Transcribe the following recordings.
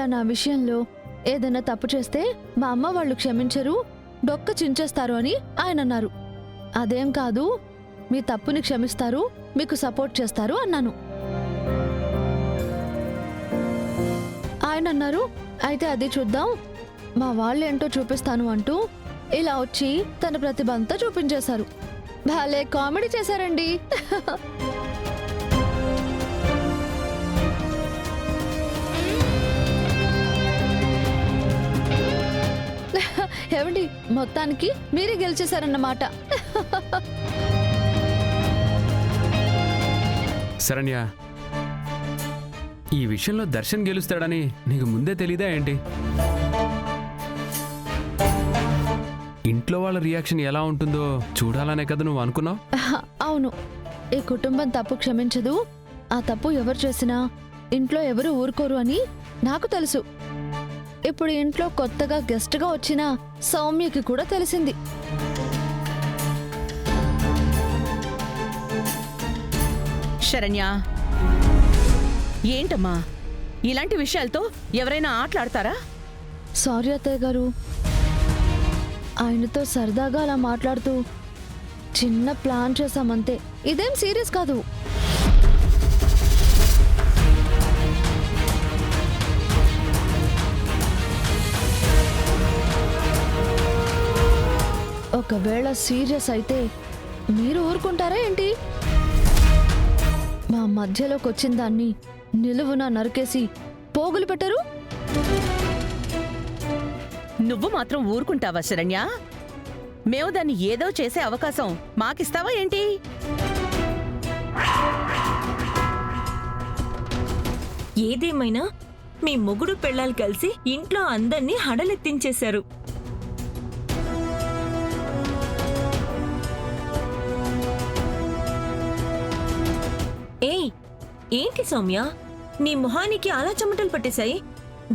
ఇలా నా విషయంలో ఏదైనా తప్పు చేస్తే మా అమ్మ వాళ్ళు క్షమించరు, డొక్క చించేస్తారు అని ఆయన అన్నారు. అదేం కాదు, మీ తప్పుని క్షమిస్తారు, మీకు సపోర్ట్ చేస్తారు అన్నాను. ఆయన అన్నారు, అయితే అది చూద్దాం, మా వాళ్ళేంటో చూపిస్తాను అంటూ ఇలా వచ్చి తన ప్రతిభ అంతా చూపించేశారు. భలే కామెడీ చేశారండి. ఏమండి, మొత్తానికి మీరే గెలిచేశారన్నమాట. శరణ్య, ఈ విషయంలో దర్శన్ గెలుస్తాడని నీకు ముందే తెలీదా ఏంటి? ఇంట్లో వాళ్ళ రియాక్షన్ ఎలా ఉంటుందో చూడాలనే కదా నువ్వు అనుకున్నావు? అవును, ఈ కుటుంబం తప్పు క్షమించదు, ఆ తప్పు ఎవరు చేసినా ఇంట్లో ఎవరు ఊరుకోరు అని నాకు తెలుసు. ఇప్పుడు ఇంట్లో కొత్తగా గెస్ట్గా వచ్చిన సౌమ్యకి కూడా తెలిసింది. శరణ్య, ఏంటమ్మా ఇలాంటి విషయాలతో ఎవరైనా ఆటలాడతారా? సారీ అత్తయ్య గారు, ఆయనతో సరదాగా అలా మాట్లాడుతూ చిన్న ప్లాన్ చేశామంతే, ఇదేం సీరియస్ కాదు. ఒకవేళ సీరియస్ అయితే మీరు ఊరుకుంటారా ఏంటి? మా మధ్యలోకి వచ్చిన దాన్ని నిలువున నరికేసి పోగులు పెట్టరు. నువ్వు మాత్రం ఊరుకుంటావా శరణ్య? మేము దాన్ని ఏదో చేసే అవకాశం మాకిస్తావా ఏంటి? ఏదేమైనా మీ మొగుడు పెళ్ళాలు కలిసి ఇంట్లో అందర్నీ హడలెత్తించేశారు. ఏయ్, ఏంటి సౌమ్య, నీ మొహానికి అలా చెమటలు పట్టేశాయి?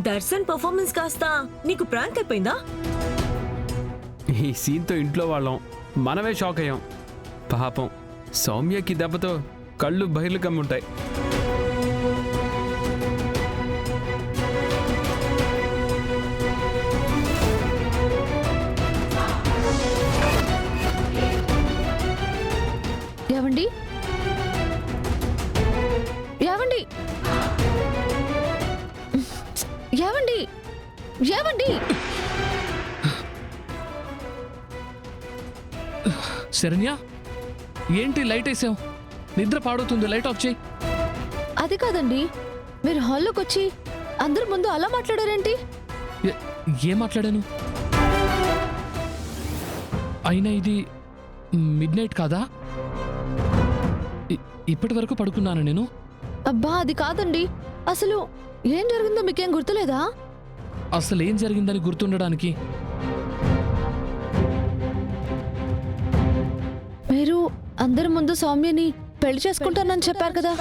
దర్శన్ పర్ఫార్మెన్స్ కాస్త నీకు ప్రాంక్ అయిపోయిందా? ఈ సీన్తో ఇంట్లో వాళ్ళం మనమే షాక్ అయ్యాం. పాపం సౌమ్యకి దెబ్బతో కళ్ళు బహిర్లు కమ్ముంటాయి. ఏవండి, ఏవండి, ఏవండి, ఏవండి! శరణ్య, ఏంటి లైట్ వేసావు? నిద్ర పాడుతుంది, లైట్ ఆఫ్ చేయి. అది కాదండి, మీరు హాల్లోకి వచ్చి అందరి ముందు అలా మాట్లాడారేంటి? ఏం మాట్లాడాను? అయినా ఇది మిడ్ నైట్ కాదా? ఇప్పటి వరకు పడుకున్నాను నేను. అబ్బా, అది కాదండి, అసలు ఏం జరిగిందో మీకేం గుర్తులేదా? అసలు ఏం జరిగిందని గుర్తుండడానికి మీరు అందరి ముందు సౌమ్యని పెళ్లి చేసుకుంటానని చెప్పారు కదా.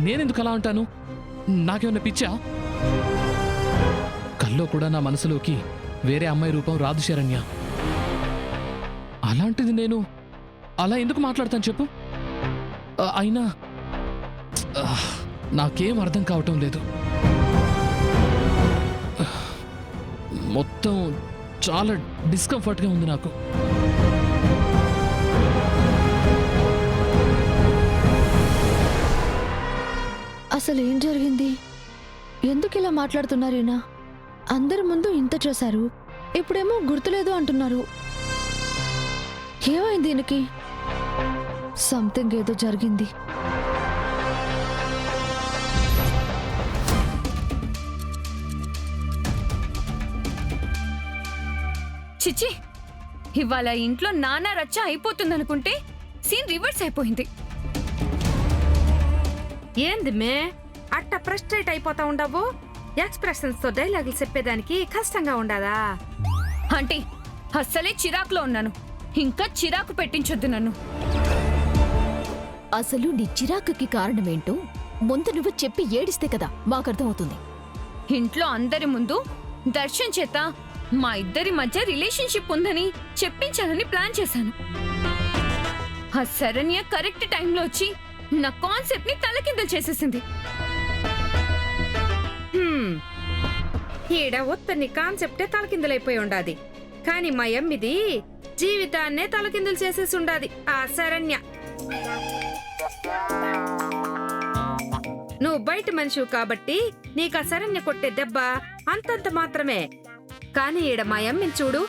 నేనెందుకు అలా అంటాను? నాకేమన్నా పిచ్చా? కల్లో కూడా నా మనసులోకి వేరే అమ్మాయి రూపం రాదు శరణ్య. అలాంటిది నేను అలా ఎందుకు మాట్లాడతాను చెప్పు? అయినా నాకేం అర్థం కావటం లేదు. మొత్తం చాలా డిస్కంఫర్ట్గా ఉంది నాకు. అసలు ఏం జరిగింది? ఎందుకు ఇలా మాట్లాడుతున్నారేనా? అందరి ముందు ఇంత చేశారు, ఇప్పుడేమో గుర్తులేదు అంటున్నారు. ఏమైంది దీనికి? సంథింగ్ ఏదో జరిగింది. చిచి, ఇవాళ ఇంట్లో నానా రచ్చ అయిపోతుందనుకుంటే సీన్ రివర్స్ అయిపోయింది. ఏంది మే అట్ట ఫ్రస్ట్రేట్ అయిపోతా ఉండవు? ఎక్స్ప్రెషన్స్ తో డైలాగులు చెప్పేదానికి కష్టంగా ఉండదా? అంటే అస్సలే చిరాకులో ఉన్నాను, ఇంకా చిరాకు పెట్టించొద్దు నన్ను. అసలు నీ చిరాకుకి కారణమేంటో ముందు నువ్వు చెప్పి ఏడిస్తే కదా మాకర్థం అవుతుంది. ఇంట్లో అందరి ముందు దర్శన్ చేత మా ఇద్దరి మధ్య రిలేషన్షిప్ ఉందని చెప్పించాలని ప్లాన్ చేశాను. ఆ శరణ్య కరెక్ట్ టైంలో వచ్చి నా కాన్సెప్ట్ ని తలకిందులు చేసేసింది. ఈడ ఉత్తని కాన్సెప్టే తలకిందులైపోయి ఉండాది, కాని మా యమ్మిది జీవితాన్నే తలకిందులు చేసేసి ఉండాది ఆ శరణ్య. నువ్వు బయట మనిషివి కాబట్టి నీకు ఆ శరణ్య కొట్టే దెబ్బ అంతంత మాత్రమే. కాని ఈడ మా యమ్మిని చూడు,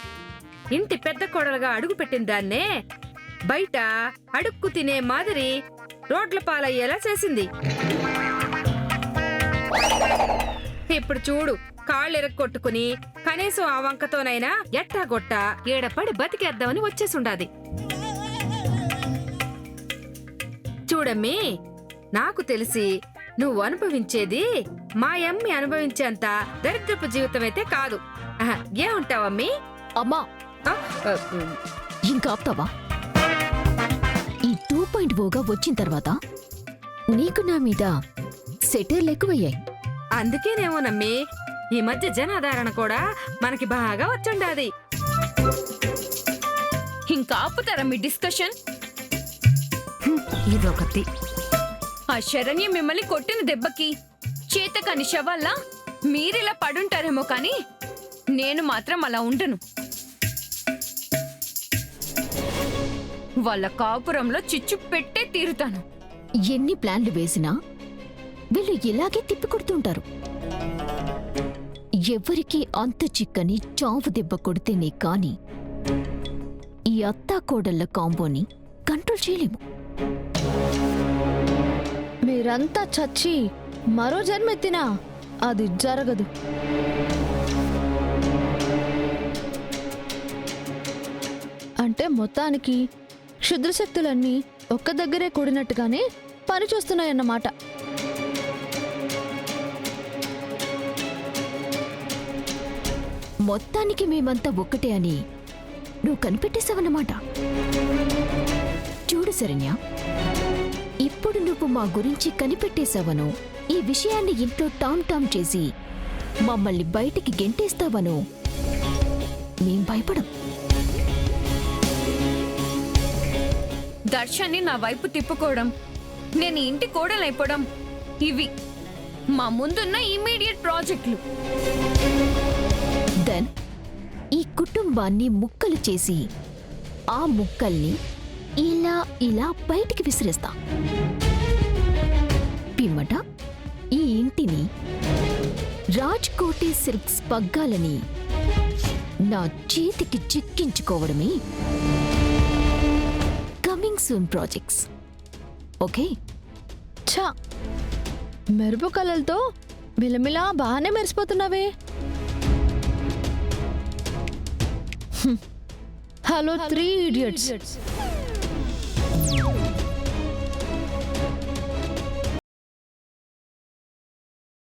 ఇంటి పెద్ద కోడలుగా అడుగు పెట్టిన దాన్నే బయట అడుక్కు తినే మాదిరి రోడ్ల పాలయ్యేలా చేసింది. ఇప్పుడు చూడు, కాళ్ళు ఎరక్కొట్టుకుని కనీసం ఆ వంకతోనైనా ఎట్టాగొట్ట ఏడపడి బతికేద్దామని వచ్చేసుండాది. చూడమ్మీ, నాకు తెలిసి నువ్వు అనుభవించేది మా యమ్మి అనుభవించేంత దరిద్రపు జీవితమైతే కాదు. ఏముంటావమ్మీ? అమ్మా, ఆ, ఆ, ఇంకా ఆపుతావా? ఈ 2.0గా వచ్చిన తర్వాత నీకు నా మీద సెటర్లు ఎక్కువయ్యాయి. అందుకేనేమోనమ్మీ ఈ మధ్య జనాదరణ కూడా మనకి బాగా వచ్చుండాది. ఇంకా ఆపుతారా మీ డిస్కషన్? ఇదొకటి. ఆ శరణ్య మిమ్మల్ని కొట్టిన దెబ్బకి చేతకాని శవాల్లా మీరిలా పడుంటారేమో కానీ నేను మాత్రం అలా ఉండను. వాళ్ళ కాపురంలో చిచ్చు పెట్టే తీరుతాను. ఎన్ని ప్లాన్లు వేసినా వీళ్ళు ఇలాగే తిప్పికొడుతుంటారు. ఎవరికి అంత చిక్కని చావు దెబ్బ కొడితేనే కాని ఈ అత్తాకోడళ్ల కాంబోని కంట్రోల్ చేయలేము. మీరంతా చచ్చి మరో జన్మెత్తినా అది జరగదు. అంటే మొత్తానికి క్షుద్రశక్తులన్నీ ఒక్క దగ్గరే కూడినట్టుగానే పనిచేస్తున్నాయన్నమాట. మొత్తానికి మేమంతా ఒక్కటే అని నువ్వు కనిపెట్టేశావన్నమాట. చూడు శరణ్య, ఇప్పుడు నువ్వు మా గురించి కనిపెట్టేశావనో, ఈ విషయాన్ని ఇంట్లో టామ్ చేసి మమ్మల్ని బయటికి గెంటేస్తావనో మేం భయపడం. దర్శన్ని నా వైపు తిప్పుకోవడం, నేను ఇంటి కోడలైపోవడం, ఇవి మా ముందున్న ఇమీడియట్ ప్రాజెక్టులు. దెన్ ఈ కుటుంబాన్ని ముక్కలు చేసి ఆ ముక్కల్ని ఇలా ఇలా బయటికి విసిరేస్తా. పిమ్మట ఈ ఇంటిని రాజ్కోటి సిల్క్స్ పగ్గాలని నా చేతికి చిక్కించుకోవడమే కమింగ్ సూన్ ప్రాజెక్ట్స్. ఓకే? ఛా, మెరుపు కళలతో మిలమిలా బాగానే మెరిసిపోతున్నావే. Hello 3 idiots.